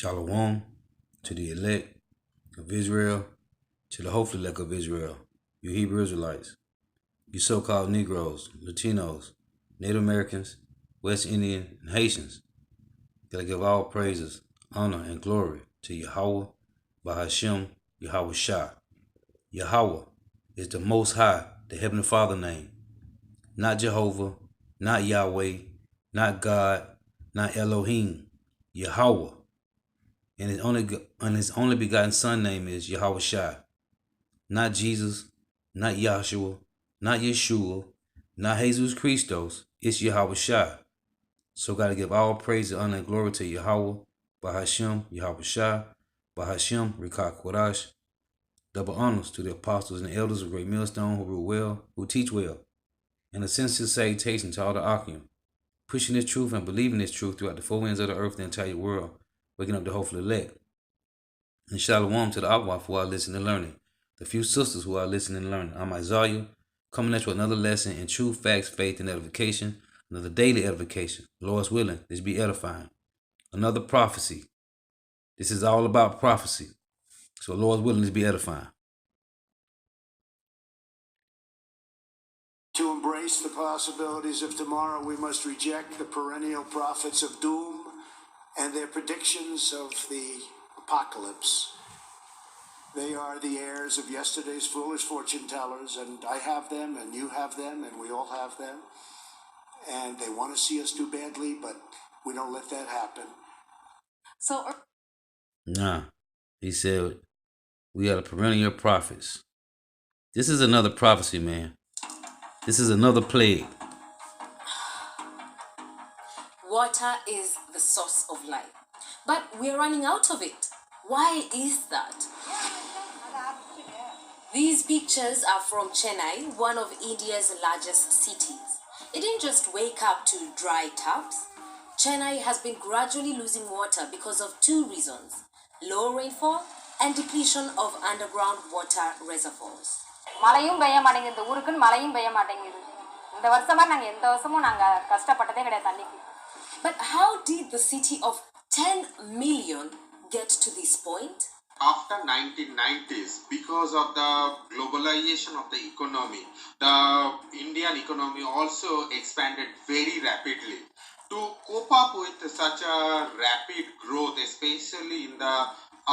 Shalom to the elect of Israel, to the hopeful elect of Israel, you Hebrew Israelites, you so-called Negroes, Latinos, Native Americans, West Indian, and Haitians. Gotta give all praises, honor, and glory to Yahweh, Bahashem, Yahweh Shah. Yahweh is the Most High, the Heavenly Father name. Not Jehovah, not Yahweh, not God, not Elohim. Yahweh. And his only begotten son name is Yahweh Shai. Not Jesus, not Yahshua, not Yeshua, not Jesus Christos. It's Yahweh Shai. So gotta give all praise, honor, and glory to Yahweh, Bahashem, Yahweh Shai, Bahashem, Rikah Kodash. Double honors to the apostles and elders of Great Millstone who rule well, who teach well. And a sincere salutation to all the Akim, pushing this truth and believing this truth throughout the four winds of the earth, the entire world, waking up the hopeful elect. And shalom to the Akwaf who are listening and learning, the few sisters who are listening and learning. I'm Isaiah, coming at you with another lesson in truth, facts, faith, and edification, another daily edification. Lord's willing, this be edifying. Another prophecy. This is all about prophecy. So Lord's willing, this be edifying. To embrace the possibilities of tomorrow, we must reject the perennial prophets of doom and their predictions of the apocalypse. They are the heirs of yesterday's foolish fortune tellers, and I have them, and you have them, and we all have them. And they want to see us do badly, but we don't let that happen. Nah, he said, we are the perennial prophets. This is another prophecy, man. This is another plague. Water is the source of life, but we're running out of it. Why is that? These pictures are from Chennai, one of India's largest cities. It didn't just wake up to dry taps. Chennai has been gradually losing water because of two reasons: low rainfall and depletion of underground water reservoirs. மழையும் பெய்ய மாட்டேங்குது ஊருக்குன்னு மழையும் பெய்ய மாட்டேங்குது இந்த வருஷமா நாங்க எந்த வருஷமும் நாங்க கஷ்டப்பட்டதே கிடையாது தண்ணிக்கு. But how did the city of 10 million get to this point? After 1990s, because of the globalization of the economy, the Indian economy also expanded very rapidly. To cope up with such a rapid growth, especially in the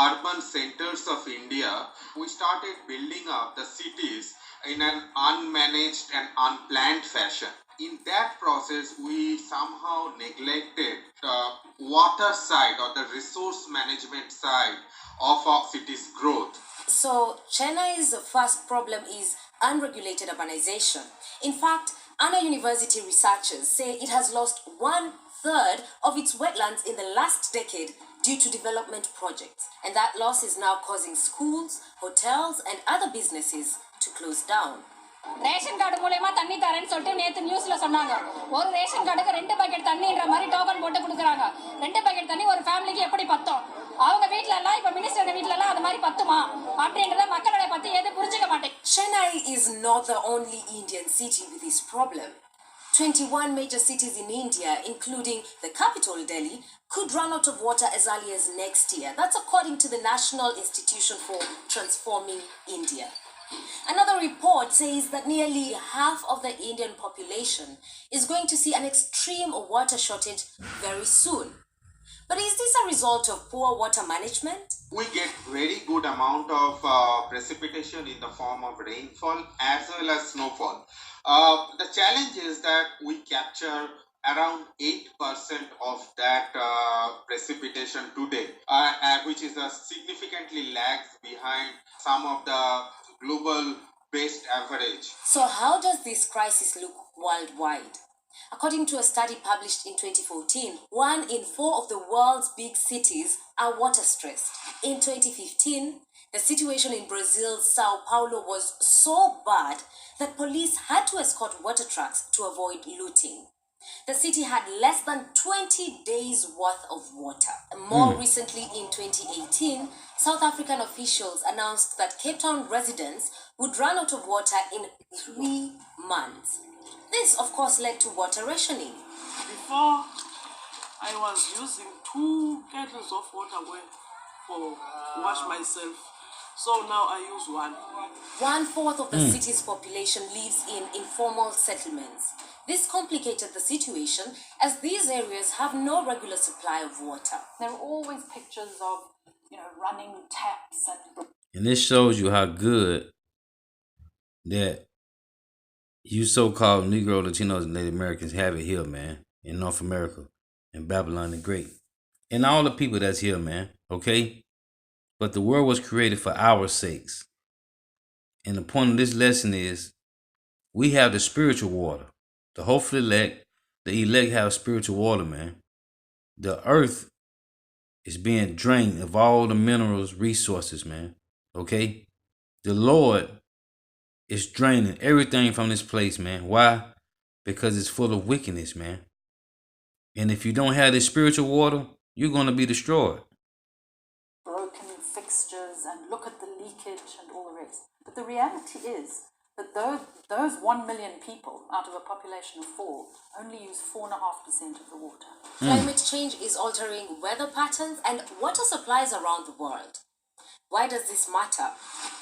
urban centers of India, we started building up the cities in an unmanaged and unplanned fashion. In that process, we somehow neglected the water side or the resource management side of our city's growth. So, Chennai's first problem is unregulated urbanization. In fact, Anna University researchers say it has lost 1/3 of its wetlands in the last decade due to development projects. And that loss is now causing schools, hotels, and other businesses to close down. Ration card மூலமா தண்ணி தரேன்னு சொல்லிட்டு நேத்து நியூஸ்ல சொன்னாங்க. ஒரு ration கார்டுக்கு 2 packet தண்ணின்ற மாதிரி டோக்கன் போட்டு கொடுக்குறாங்க. 2 பாக்கெட் தண்ணி ஒரு ஃபேமிலிக்கு எப்படி பத்தும்? அவங்க வீட்ல எல்லாம் இப்ப மினிஸ்டர் வீட்ல எல்லாம் அது மாதிரி பத்துமா அப்படின்றத மக்களோட பத்தி எது புரிஞ்சுக்க மாட்டேங்க. Chennai is not the only Indian city with this problem. 21 major cities in India, including the capital Delhi, could run out of water as early as next year. That's according to the National Institution for Transforming India. Another report says that nearly half of the Indian population is going to see an extreme water shortage very soon. But is this a result of poor water management? We get very good amount of precipitation in the form of rainfall as well as snowfall. The challenge is that we capture around 8% of that precipitation today, which is a significantly lags behind some of the global best average. So how does this crisis look worldwide? According to a study published in 2014, 1 in 4 of the world's big cities are water stressed. In 2015, the situation in Brazil's Sao Paulo was so bad that police had to escort water trucks to avoid looting. The city had less than 20 days worth of water. More recently, in 2018, South African officials announced that Cape Town residents would run out of water in 3 months. This, of course, led to water rationing. Before I was using 2 kettles of water for wash myself. So now I use 1. 1/4 of the city's population lives in informal settlements. This complicated the situation as these areas have no regular supply of water. There are always pictures of, running taps And this shows you how good that you so-called Negro, Latinos, and Native Americans have it here, man, in North America, in Babylon the Great. And all the people that's here, man, okay? But the world was created for our sakes. And the point of this lesson is we have the spiritual water. The hopeful elect, the elect have spiritual water, man. The earth is being drained of all the minerals, resources, man. Okay? The Lord is draining everything from this place, man. Why? Because it's full of wickedness, man. And if you don't have this spiritual water, you're going to be destroyed. Broken fixtures and look at the leakage and all the rest. But the reality is that those 1 million people out of a population of 4 only use 4.5% of the water. Climate change is altering weather patterns and water supplies around the world. Why does this matter?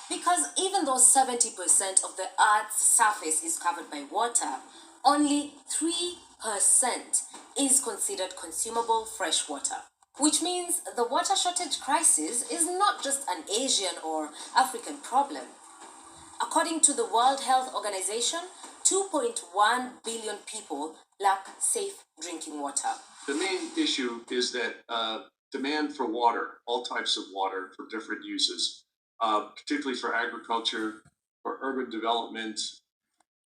Because even though 70% of the Earth's surface is covered by water, only 3% is considered consumable fresh water. Which means the water shortage crisis is not just an Asian or African problem. According to the World Health Organization, 2.1 billion people lack safe drinking water. The main issue is that demand for water, all types of water for different uses, particularly for agriculture, for urban development.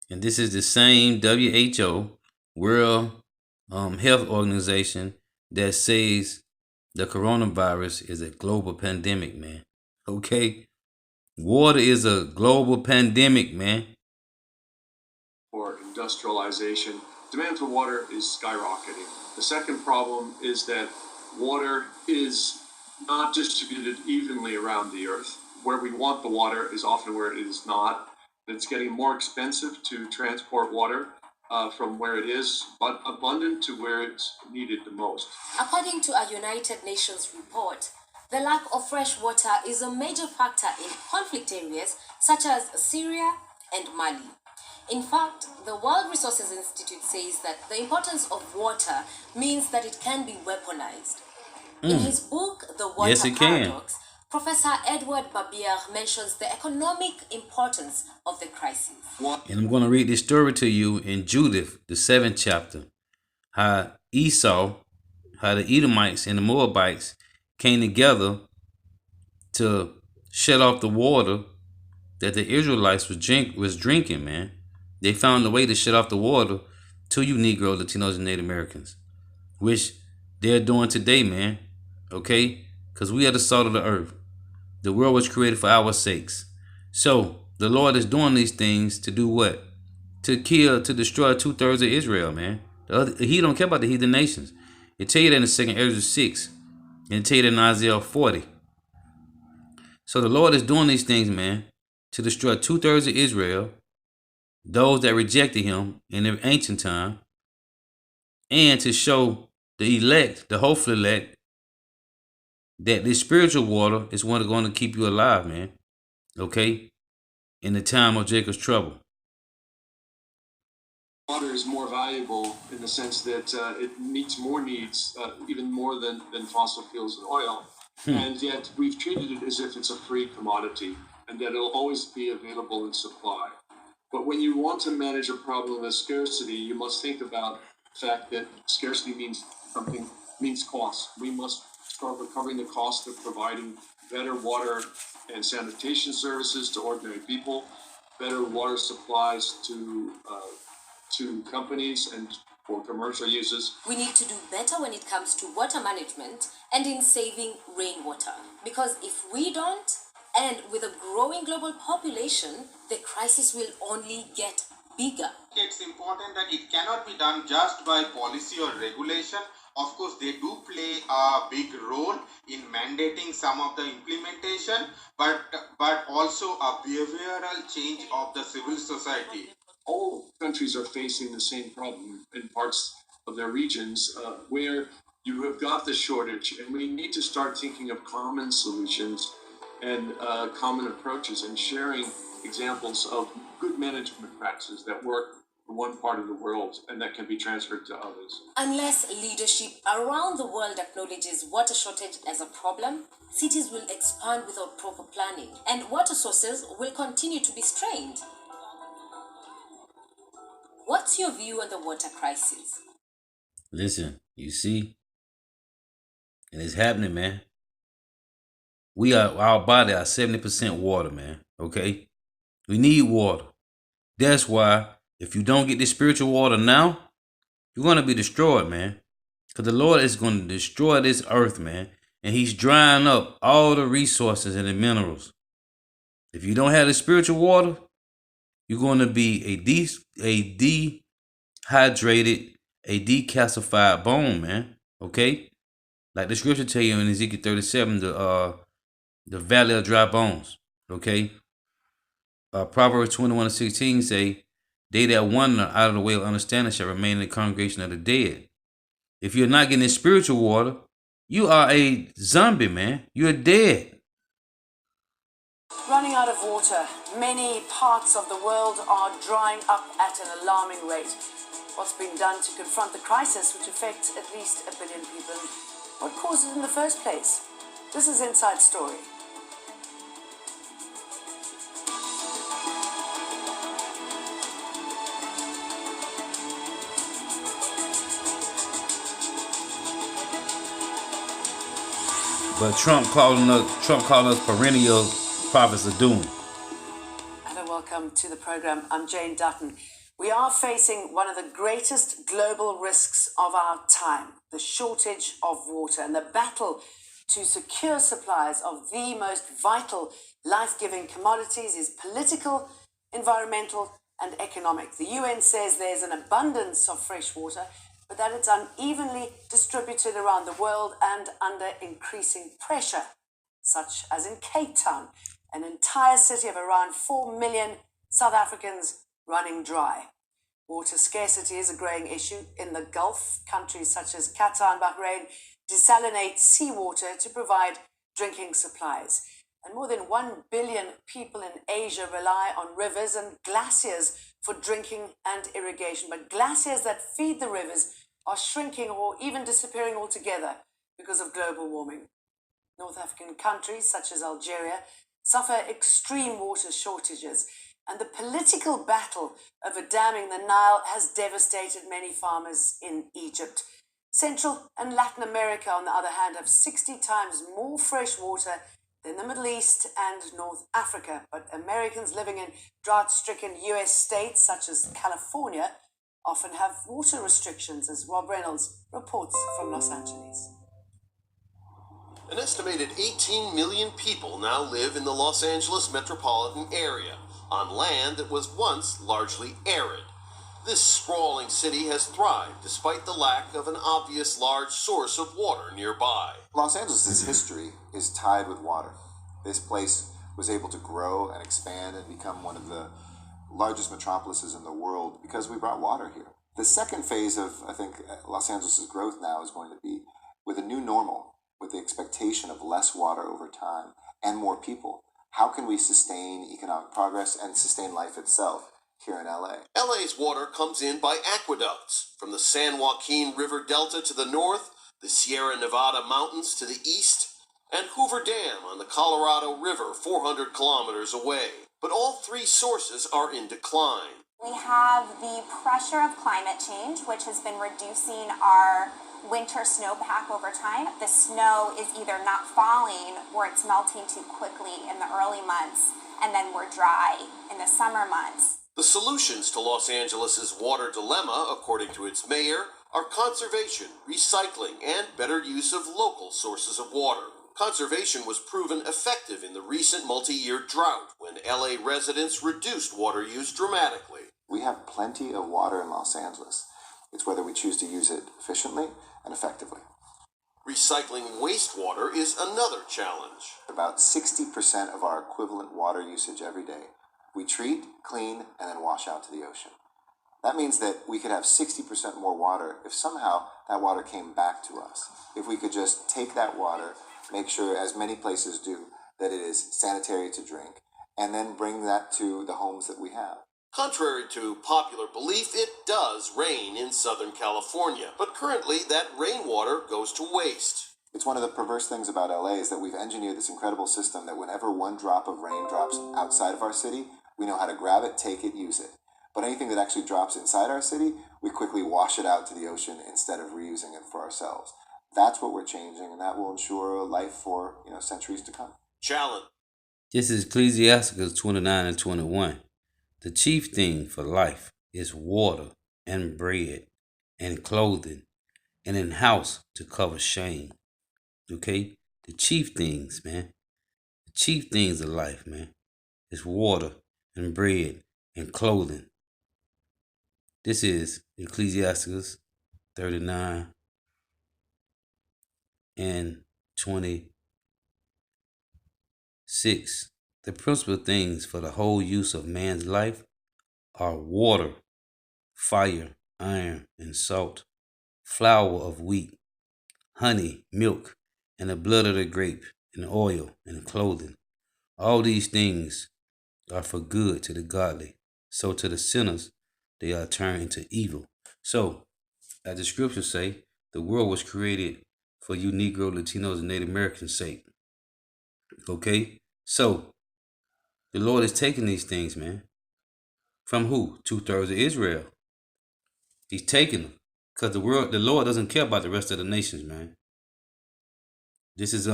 And this is the same WHO, World Health Organization, that says the coronavirus is a global pandemic, man. Okay? Water is a global pandemic, man. For industrialization, demand for water is skyrocketing. The second problem is that water is not distributed evenly around the earth. Where we want the water is often where it is not. It's getting more expensive to transport water from where it is abundant to where it's needed the most. According to a United Nations report, the lack of fresh water is a major factor in conflict areas such as Syria and Mali. In fact, the World Resources Institute says that the importance of water means that it can be weaponized. In his book, The Water Yes, it can. Paradox, Professor Edward Barbier mentions the economic importance of the crisis. And I'm going to read this story to you in Judith, the 7th chapter. How Esau, how the Edomites and the Moabites came together to shut off the water that the Israelites was drinking, man. They found a way to shut off the water to you Negro, Latinos, and Native Americans, which they're doing today, man. Okay? Because we are the salt of the earth. The world was created for our sakes. So the Lord is doing these things to do what? To kill, to destroy 2/3 of Israel, man. He don't care about the heathen nations. It tell you that in 2 Ezra 6. And it tell you that in Isaiah 40. So the Lord is doing these things, man, to destroy 2/3 of Israel, those that rejected him in the ancient time, and to show the elect, the hopeful elect, that this spiritual water is what is going to keep you alive, man. Okay? In the time of Jacob's trouble. Water is more valuable in the sense that it meets more needs, even more than fossil fuels and oil. And yet we've treated it as if it's a free commodity and that it'll always be available in supply. But when you want to manage a problem of scarcity, you must think about the fact that scarcity means cost. We must start recovering the cost of providing better water and sanitation services to ordinary people, better water supplies to companies and for commercial uses. We need to do better when it comes to water management and in saving rainwater. Because if we don't, and with a growing global population, the crisis will only get bigger. It's important that it cannot be done just by policy or regulation. Of course, they do play a big role in mandating some of the implementation, but also a behavioral change of the civil society. All countries are facing the same problem in parts of their regions where you have got the shortage, and we need to start thinking of common solutions and common approaches and sharing examples of good management practices that work in one part of the world and that can be transferred to others. Unless leadership around the world acknowledges water shortage as a problem, cities will expand without proper planning, and water sources will continue to be strained. What's your view on the water crisis? Listen, you see, and it's happening, man. Our body are 70% water, man. Okay? We need water. That's why if you don't get this spiritual water now, you're gonna be destroyed, man. Because the Lord is gonna destroy this earth, man. And He's drying up all the resources and the minerals. If you don't have the spiritual water, you're gonna be a dehydrated, a decalcified bone, man. Okay? Like the scripture tell you in Ezekiel 37, the valley of dry bones. Okay? Proverbs 21:16 say, they that wander out of the way of understanding shall remain in the congregation of the dead. If you're not getting this spiritual water, you are a zombie, man. You're dead. Running out of water, many parts of the world are drying up at an alarming rate. What's been done to confront the crisis, which affects at least 1 billion people? What caused it in the first place? This is Inside Story. But Trump calling us perennial prophets of doom. Hello, welcome to the program. I'm Jane Dutton. We are facing one of the greatest global risks of our time, the shortage of water, and the battle to secure supplies of the most vital, life-giving commodities is political, environmental, and economic. The UN says there's an abundance of fresh water, but that it's unevenly distributed around the world and under increasing pressure, such as in Cape Town, an entire city of around 4 million South Africans running dry. Water scarcity is a growing issue in the Gulf. Countries such as Qatar and Bahrain desalinate seawater to provide drinking supplies. And more than 1 billion people in Asia rely on rivers and glaciers for drinking and irrigation. But glaciers that feed the rivers are shrinking or even disappearing altogether because of global warming. North African countries such as Algeria suffer extreme water shortages, and the political battle over damming the Nile has devastated many farmers in Egypt. Central and Latin America, on the other hand, have 60 times more fresh water than the Middle East and North Africa. But Americans living in drought-stricken US states such as California often have water restrictions, as Rob Reynolds reports from Los Angeles. An estimated 18 million people now live in the Los Angeles metropolitan area, on land that was once largely arid. This sprawling city has thrived despite the lack of an obvious large source of water nearby. Los Angeles' history is tied with water. This place was able to grow and expand and become one of the largest metropolises in the world because we brought water here. The second phase of, I think, Los Angeles' growth now is going to be with a new normal, with the expectation of less water over time and more people. How can we sustain economic progress and sustain life itself here in LA? LA's water comes in by aqueducts, from the San Joaquin River Delta to the north, the Sierra Nevada mountains to the east, and Hoover Dam on the Colorado River 400 kilometers away. But all three sources are in decline. We have the pressure of climate change, which has been reducing our winter snowpack over time. The snow is either not falling or it's melting too quickly in the early months, and then we're dry in the summer months. The solutions to Los Angeles' water dilemma, according to its mayor, are conservation, recycling, and better use of local sources of water. Conservation was proven effective in the recent multi-year drought when LA residents reduced water use dramatically. We have plenty of water in Los Angeles. It's whether we choose to use it efficiently and effectively. Recycling wastewater is another challenge. About 60% of our equivalent water usage every day, we treat, clean, and then wash out to the ocean. That means that we could have 60% more water if somehow that water came back to us. If we could just take that water, make sure, as many places do, that it is sanitary to drink, and then bring that to the homes that we have. Contrary to popular belief, it does rain in Southern California, but currently that rainwater goes to waste. It's one of the perverse things about LA is that we've engineered this incredible system that whenever one drop of rain drops outside of our city, we know how to grab it, take it, use it. But anything that actually drops inside our city, we quickly wash it out to the ocean instead of reusing it for ourselves. That's what we're changing, and that will ensure life for centuries to come. Challenge. This is Ecclesiasticus 29 and 21. The chief thing for life is water and bread and clothing and in house to cover shame. Okay? The chief things, man. The chief things of life, man, is water and bread and clothing. This is Ecclesiasticus 39 and 26. The principal things for the whole use of man's life are water, fire, iron, and salt, flour of wheat, honey, milk, and the blood of the grape, and oil, and clothing. All these things are for good to the godly. So to the sinners, they are turned into evil. So, as the scriptures say, the world was created for you Negro, Latinos, and Native Americans' sake. Okay? So, the Lord is taking these things, man. From who? 2/3 of Israel. He's taking them. Because the Lord doesn't care about the rest of the nations, man. This is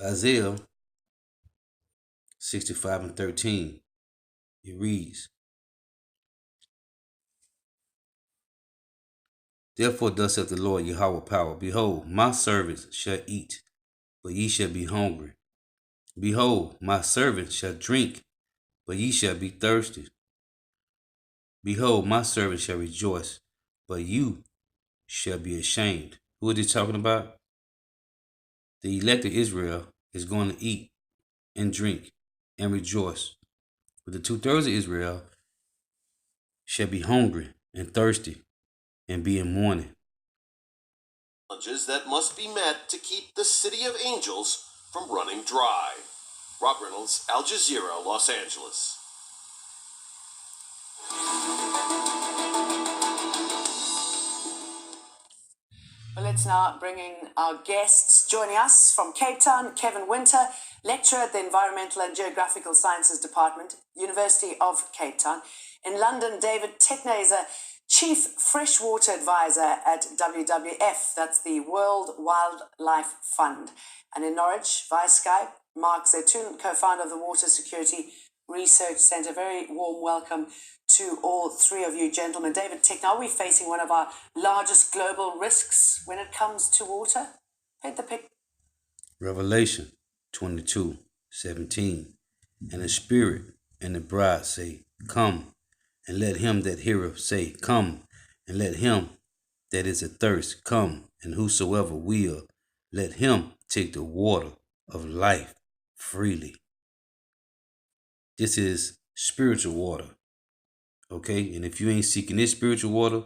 Isaiah 65 and 13. It reads, Therefore thus saith the Lord Yahweh power, Behold, my servants shall eat, but ye shall be hungry. Behold, my servants shall drink, but ye shall be thirsty. Behold, my servants shall rejoice, but you shall be ashamed. Who is he talking about? The elect of Israel is going to eat and drink and rejoice. But the 2/3 of Israel shall be hungry and thirsty and be in mourning. Challenges that must be met to keep the City of Angels from running dry. Rob Reynolds, Al Jazeera, Los Angeles. Well, it's now bringing our guests joining us from Cape Town, Kevin Winter, lecturer at the Environmental and Geographical Sciences Department, University of Cape Town. In London, David Tickner is a Chief Freshwater Advisor at WWF, that's the World Wildlife Fund. And in Norwich, via Skype, Mark Zetoun, co-founder of the Water Security Research Centre. Very warm welcome to all three of you gentlemen. David Tickner, are we facing one of our largest global risks when it comes to water? Paint the picture. Revelation 22:17. And the Spirit and the bride say, Come, and let him that heareth say, Come, and let him that is athirst come, and whosoever will, let him take the water of life freely. This is spiritual water. Okay? And if you ain't seeking this spiritual water,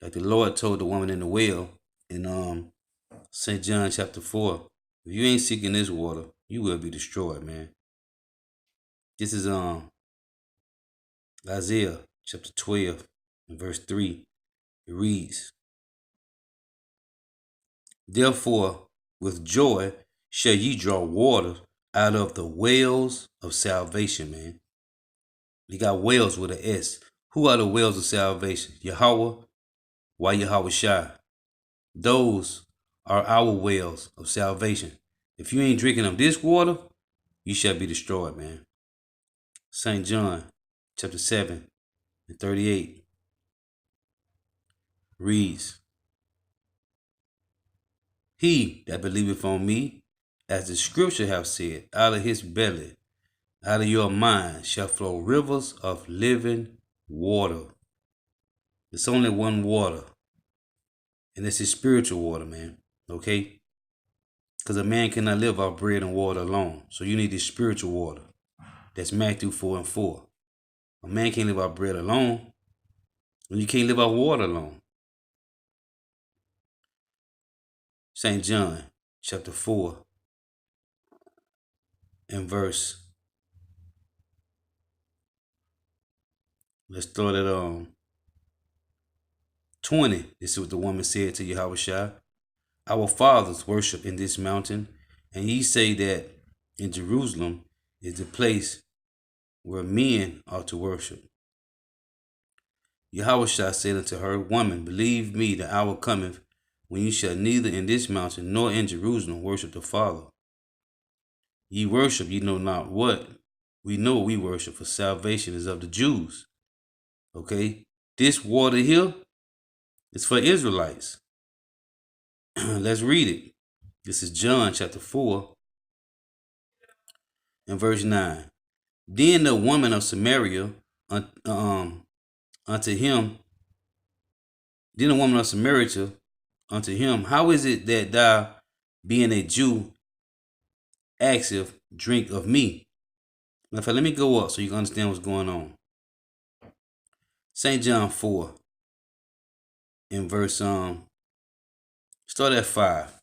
like the Lord told the woman in the well in St. John chapter 4, if you ain't seeking this water, you will be destroyed, man. This is Isaiah chapter 12 and verse 3. It reads, Therefore with joy shall ye draw water out of the wells of salvation, man. You got wells with an S. Who are the wells of salvation? Yahweh. Why Yahweh Shai? Those are our wells of salvation. If you ain't drinking of this water, you shall be destroyed, man. St. John chapter 7 and 38 reads, He that believeth on me, as the scripture have said, out of his belly, out of your mind shall flow rivers of living water. It's only one water, and this is spiritual water, man. Okay? Because a man cannot live off bread and water alone. So you need this spiritual water. That's Matthew 4 and 4. A man can't live off bread alone. And you can't live off water alone. St. John, chapter 4, and verse. Let's start at 20. This is what the woman said to Yahushua. Our fathers worship in this mountain, and ye say that in Jerusalem is the place where men ought to worship. Yahushua said unto her, Woman, believe me, the hour cometh when ye shall neither in this mountain nor in Jerusalem worship the Father. Ye worship, ye know not what. We know we worship, for salvation is of the Jews. Okay? This water here is for Israelites. Let's read it. This is John chapter 4 and verse 9. Then the woman of Samaria unto him, unto him, how is it that thou, being a Jew, asketh drink of me? Now, let me go up so you can understand what's going on. St. John 4 in verse start at 5.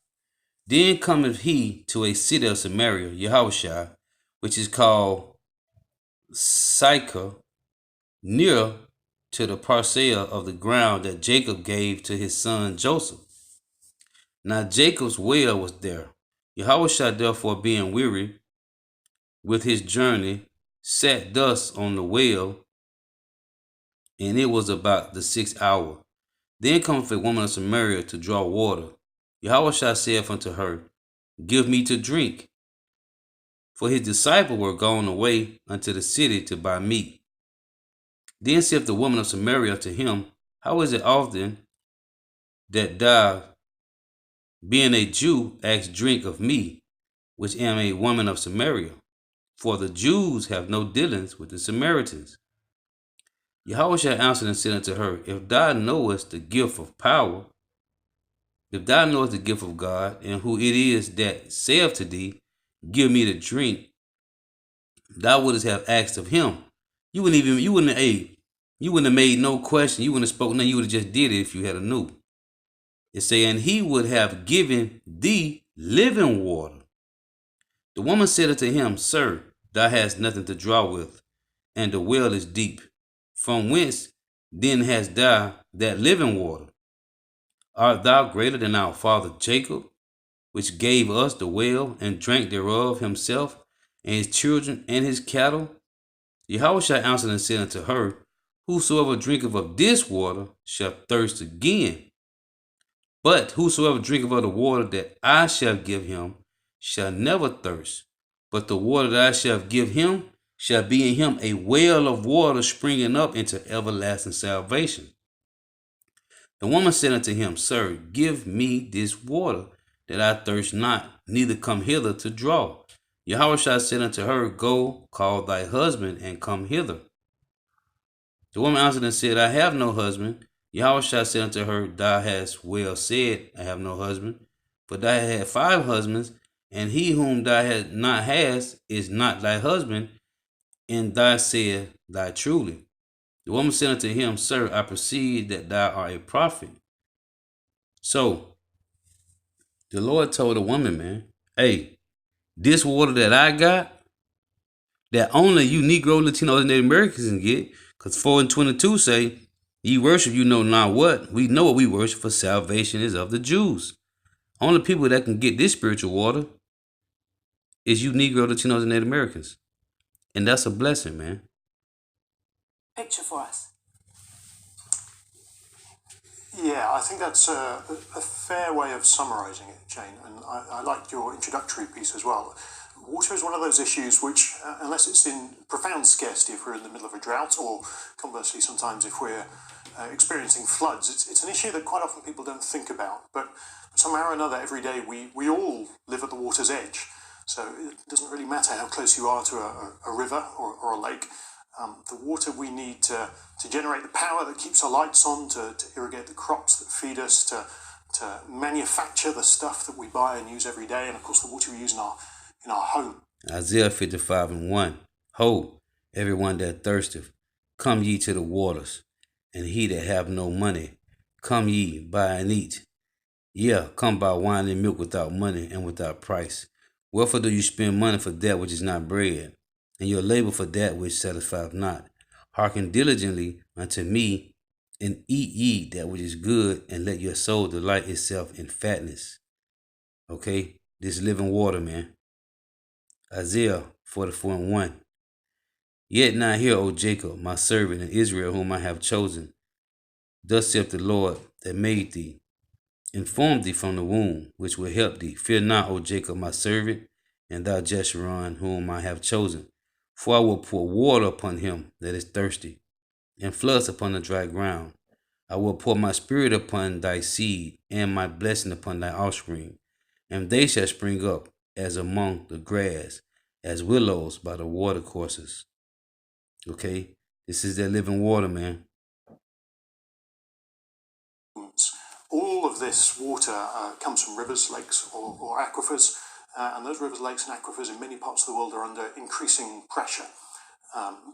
Then cometh he to a city of Samaria, Yahushua, which is called Sychar, near to the parcel of the ground that Jacob gave to his son Joseph. Now Jacob's well was there. Yahushua, therefore, being weary with his journey, sat thus on the well, and it was about the 6th hour. Then cometh a woman of Samaria to draw water. Yahushua saith unto her, Give me to drink. For his disciples were gone away unto the city to buy meat. Then saith the woman of Samaria to him, How is it often that thou, being a Jew, ask drink of me, which am a woman of Samaria? For the Jews have no dealings with the Samaritans. Yahushua answered and said unto her, If thou knowest the gift of power, if thou knowest the gift of God, and who it is that saith to thee, Give me to drink, thou wouldst have asked of him. You wouldn't have made no question. You wouldn't have spoken nothing. You would have just did it if you had a knew. It say, and he would have given thee living water. The woman said unto him, Sir, thou hast nothing to draw with, and the well is deep. From whence then hast thou that living water? Art thou greater than our father Jacob, which gave us the well, and drank thereof himself, and his children, and his cattle? Yahushua answered and said unto her, Whosoever drinketh of this water shall thirst again. But whosoever drinketh of the water that I shall give him shall never thirst. But the water that I shall give him shall be in him a well of water springing up into everlasting salvation. The woman said unto him, Sir, give me this water, that I thirst not, neither come hither to draw. Yahushua said unto her, Go, call thy husband, and come hither. The woman answered and said, I have no husband. Yahushua said unto her, Thou hast well said, I have no husband. For thou hast had 5 husbands, and he whom thou hast not hast is not thy husband, and thou said thy truly. The woman said unto him, Sir, I perceive that thou art a prophet. So, the Lord told the woman, man, hey, this water that I got, that only you Negro, Latinos, and Native Americans can get, because 4 and 22 say, Ye worship you know not what. We know what we worship, for salvation is of the Jews. Only people that can get this spiritual water is you Negro, Latinos, and Native Americans. And that's a blessing, man. Picture for us. Yeah, I think that's a fair way of summarising it, Jane, and I liked your introductory piece as well. Water is one of those issues which, unless it's in profound scarcity, if we're in the middle of a drought, or conversely sometimes if we're experiencing floods, it's an issue that quite often people don't think about. But somehow or another, every day we all live at the water's edge. So it doesn't really matter how close you are to a river or a lake. The water we need to generate the power that keeps our lights on, to irrigate the crops that feed us, to manufacture the stuff that we buy and use every day, and of course the water we use in our home. Isaiah 55 and 1. Ho, everyone that thirsteth, Come ye to the waters, and he that have no money, come ye, buy and eat. Yeah, come buy wine and milk without money and without price. Wherefore do you spend money for that which is not bread, and your labor for that which satisfieth not? Hearken diligently unto me, and eat ye that which is good, and let your soul delight itself in fatness. Okay, this living water, man. Isaiah 44:1. Yet now hear, O Jacob, my servant, and Israel, whom I have chosen. Thus saith the Lord that made thee, and formed thee from the womb, which will help thee. Fear not, O Jacob, my servant, and thou Jeshurun, whom I have chosen. For I will pour water upon him that is thirsty, and floods upon the dry ground. I will pour my spirit upon thy seed, and my blessing upon thy offspring, and they shall spring up as among the grass, as willows by the watercourses. Okay, this is that living water, man. All of this water comes from rivers, lakes, or aquifers, and those rivers, lakes, and aquifers in many parts of the world are under increasing pressure,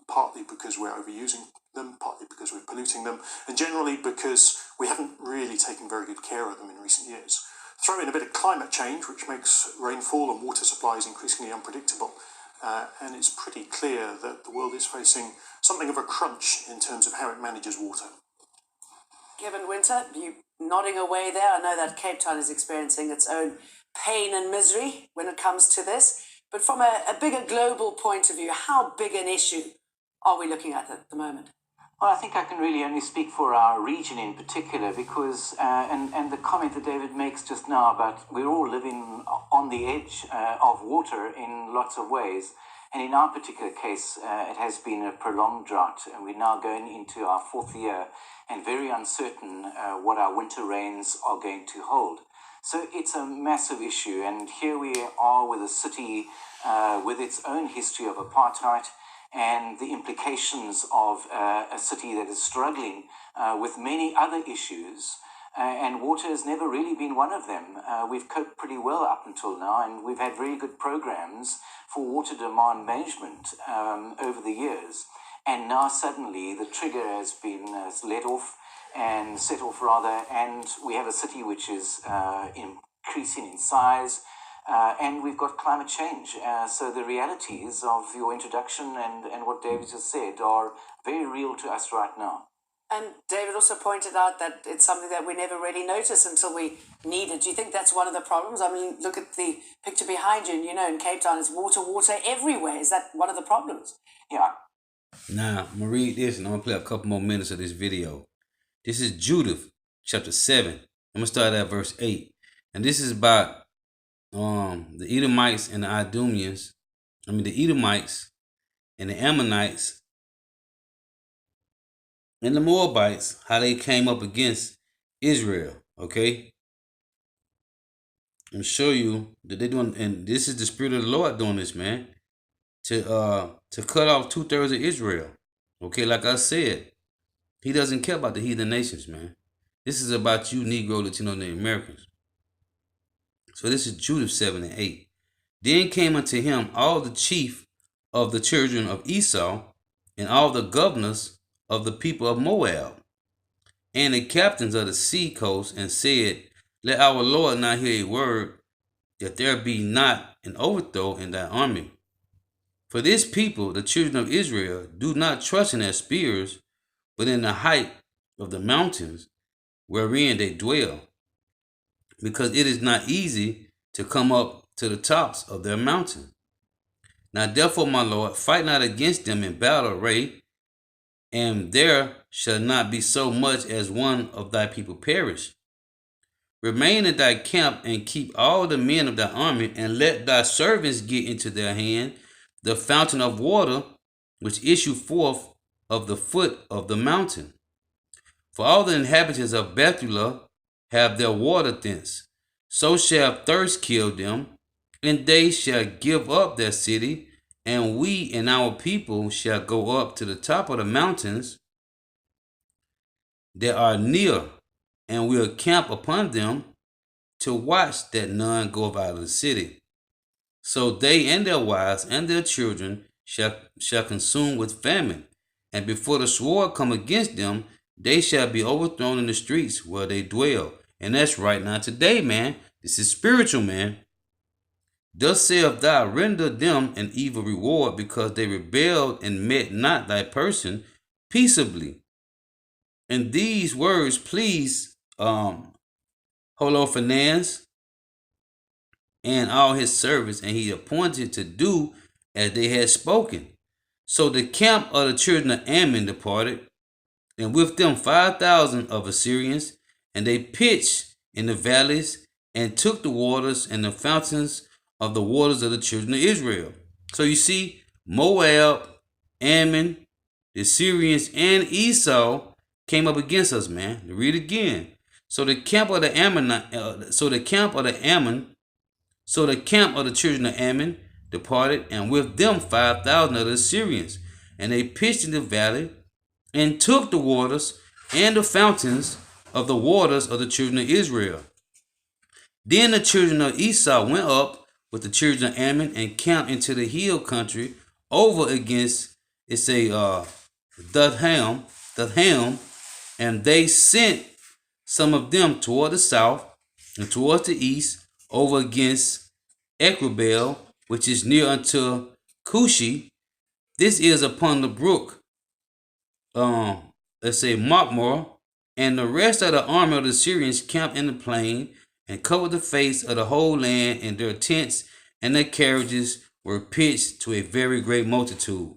partly because we're overusing them, partly because we're polluting them, and generally because we haven't really taken very good care of them in recent years. Throw in a bit of climate change, which makes rainfall and water supplies increasingly unpredictable, and it's pretty clear that the world is facing something of a crunch in terms of how it manages water. Kevin Winter, you nodding away there. I know that Cape Town is experiencing its own pain and misery when it comes to this. But from a bigger global point of view, how big an issue are we looking at the moment? Well, I think I can really only speak for our region in particular because, and the comment that David makes just now about we're all living on the edge of water in lots of ways. And in our particular case, it has been a prolonged drought, and we're now going into our fourth year and very uncertain what our winter rains are going to hold. So it's a massive issue, and here we are with a city with its own history of apartheid and the implications of a city that is struggling with many other issues. And water has never really been one of them. We've coped pretty well up until now, and we've had very good programs for water demand management over the years. And now suddenly the trigger has been let off and set off rather, and we have a city which is increasing in size, and we've got climate change. So the realities of your introduction and what David just said are very real to us right now. And David also pointed out that it's something that we never really notice until we need it. Do you think that's one of the problems? I mean, look at the picture behind you, and you know, in Cape Town, it's water everywhere. Is that one of the problems? Yeah. Now, I'm going to read this, and I'm going to play a couple more minutes of this video. This is Judith, chapter 7. I'm going to start at verse 8. And this is about the Edomites and the Idumeans. The Edomites and the Ammonites and the Moabites, how they came up against Israel, okay? I'm show you that they're doing, and this is the Spirit of the Lord doing this, man, to cut off 2/3 of Israel, okay? Like I said, he doesn't care about the heathen nations, man. This is about you, Negro, Latino, and Americans. So this is Judith 7 and 8. Then came unto him all the chief of the children of Esau, and all the governors of the people of Moab, and the captains of the sea coast, and said, Let our Lord now hear a word, that there be not an overthrow in thy army. For this people, the children of Israel, do not trust in their spears, but in the height of the mountains wherein they dwell, because it is not easy to come up to the tops of their mountain. Now therefore, my Lord, fight not against them in battle array, and there shall not be so much as one of thy people perish. Remain in thy camp, and keep all the men of thy army, and let thy servants get into their hand the fountain of water which issue forth of the foot of the mountain. For all the inhabitants of Bethulah have their water thence. So shall thirst kill them, and they shall give up their city, and we and our people shall go up to the top of the mountains that are near, and will camp upon them to watch that none go up out of the city. So they and their wives and their children shall consume with famine, and before the sword come against them, they shall be overthrown in the streets where they dwell. And that's right now today, man. This is spiritual, man. Thus saith thou, render them an evil reward, because they rebelled and met not thy person peaceably. And these words please Holofernes and all his servants, and he appointed to do as they had spoken. So the camp of the children of Ammon departed, and with them 5,000 of Assyrians, and they pitched in the valleys and took the waters and the fountains of the waters of the children of Israel. So you see, Moab, Ammon, the Assyrians, and Esau came up against us, man. Read again. So the camp of the children of Ammon departed, and with them 5,000 of the Assyrians, and they pitched in the valley and took the waters and the fountains of the waters of the children of Israel. Then the children of Esau went up with the children of Ammon and camped into the hill country over against, Thutham, and they sent some of them toward the south and towards the east over against Ekrabel, which is near unto Cushi. This is upon the brook, Machmor, and the rest of the army of the Syrians camped in the plain and covered the face of the whole land, and their tents and their carriages were pitched to a very great multitude.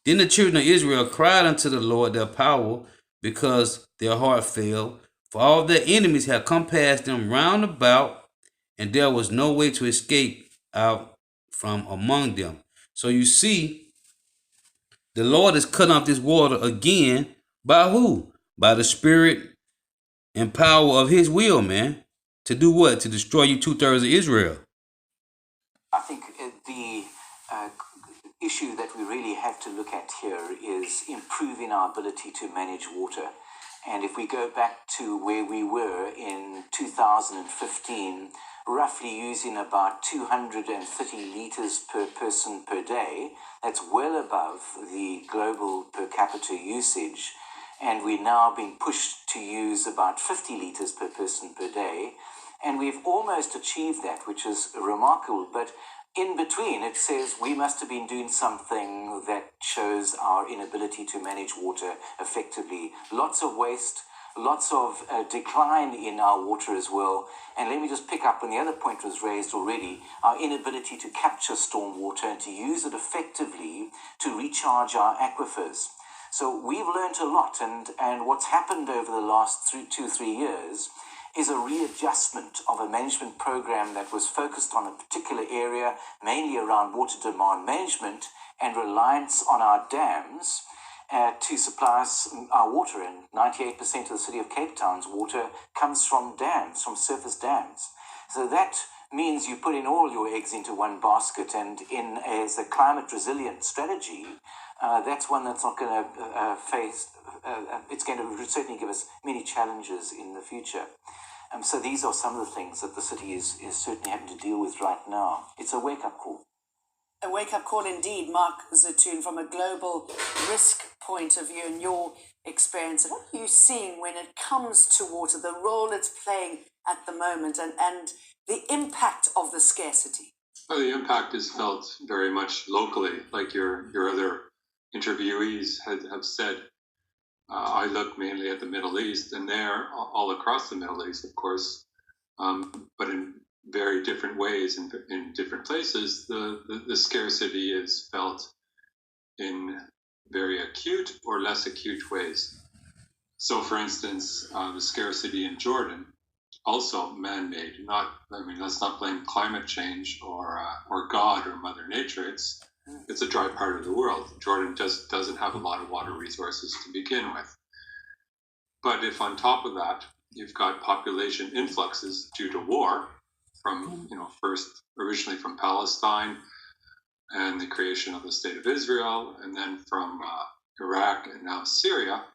Then the children of Israel cried unto the Lord their power, because their heart failed, for all their enemies had come past them round about, and there was no way to escape out from among them. So you see, the Lord is cutting off this water again by who? By the spirit and power of his will, man. To do what? To destroy you 2/3 of Israel. I think the issue that we really have to look at here is improving our ability to manage water. And if we go back to where we were in 2015, roughly using about 230 litres per person per day, that's well above the global per capita usage. And we're now being pushed to use about 50 litres per person per day. And we've almost achieved that, which is remarkable. But in between, it says we must have been doing something that shows our inability to manage water effectively. Lots of waste, lots of decline in our water as well. And let me just pick up on the other point was raised already, our inability to capture storm water and to use it effectively to recharge our aquifers. So we've learned a lot, and what's happened over the last 2-3 years is a readjustment of a management program that was focused on a particular area, mainly around water demand management and reliance on our dams to supply us our water. And 98% of the city of Cape Town's water comes from dams, from surface dams. So that means you put in all your eggs into one basket, and as a climate resilient strategy, that's one that's not going to it's going to certainly give us many challenges in the future. So these are some of the things that the city is certainly having to deal with right now. It's a wake-up call. A wake-up call indeed, Mark Zatoon, from a global risk point of view and your experience. What are you seeing when it comes to water, the role it's playing at the moment, and the impact of the scarcity? Well, the impact is felt very much locally, like your other interviewees have said. I look mainly at the Middle East, and there, all across the Middle East, of course, but in very different ways in different places, the scarcity is felt in very acute or less acute ways. So, for instance, the scarcity in Jordan, also man-made. Let's not blame climate change or God or Mother Nature. It's a dry part of the world. Jordan just doesn't have a lot of water resources to begin with. But if on top of that, you've got population influxes due to war from, first originally from Palestine and the creation of the State of Israel, and then from Iraq and now Syria,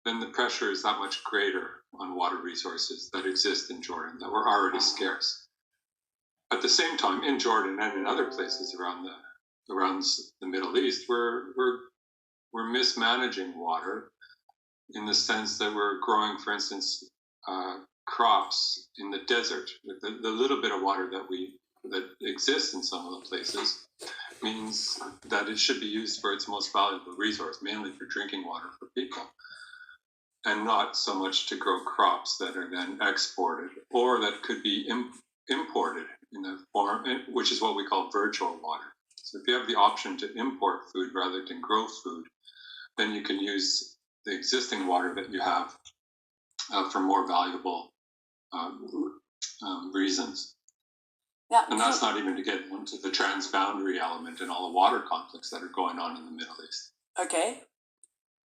then the pressure is that much greater on water resources that exist in Jordan that were already scarce. At the same time, in Jordan and in other places around the Middle East, we're we're mismanaging water in the sense that we're growing, for instance, crops in the desert. The little bit of water that exists in some of the places means that it should be used for its most valuable resource, mainly for drinking water for people, and not so much to grow crops that are then exported or that could be imported in the form, which is what we call virtual water. So if you have the option to import food rather than grow food, then you can use the existing water that you have for more valuable reasons. Yeah, and that's not even to get into the transboundary element and all the water conflicts that are going on in the Middle East. Okay.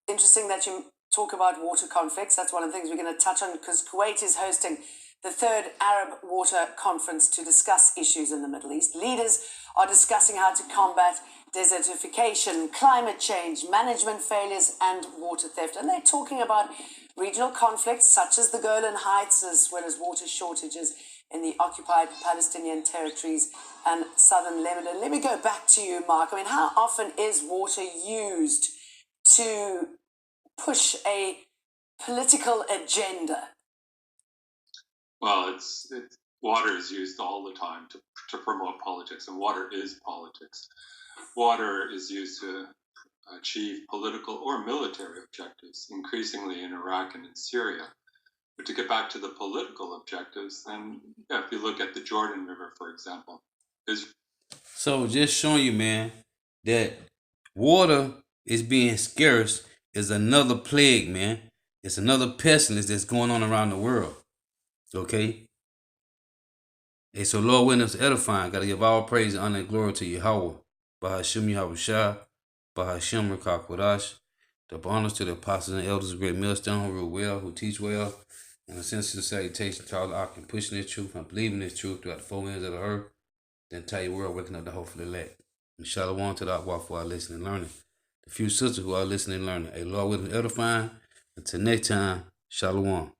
Interesting that you talk about water conflicts. That's one of the things we're going to touch on because Kuwait is hosting the third Arab Water Conference to discuss issues in the Middle East. Leaders are discussing how to combat desertification, climate change, management failures, and water theft. And they're talking about regional conflicts such as the Golan Heights, as well as water shortages in the occupied Palestinian territories and southern Lebanon. Let me go back to you, Mark. I mean, how often is water used to push a political agenda? Well, water is used all the time to promote politics, and water is politics. Water is used to achieve political or military objectives, increasingly in Iraq and in Syria. But to get back to the political objectives, then if you look at the Jordan River, for example, so just showing you, man, that water is being scarce is another plague, man. It's another pestilence that's going on around the world. Okay? And so Lord Witness edifying, gotta give all praise, honor, and glory to Yahweh. Bahashim Yahushua, Bahashim Rakakwadash. The honors to the apostles and elders of great millstone who rule well, who teach well, and a sincere salutation to all the ark and pushing this truth and believing this truth throughout the four winds of the earth. Then tell your world waking up the hope for the elect. And shalom to the Akwa for our listening and learning. The few sisters who are listening and learning. A Lord Witness edifying. Until next time, shalom.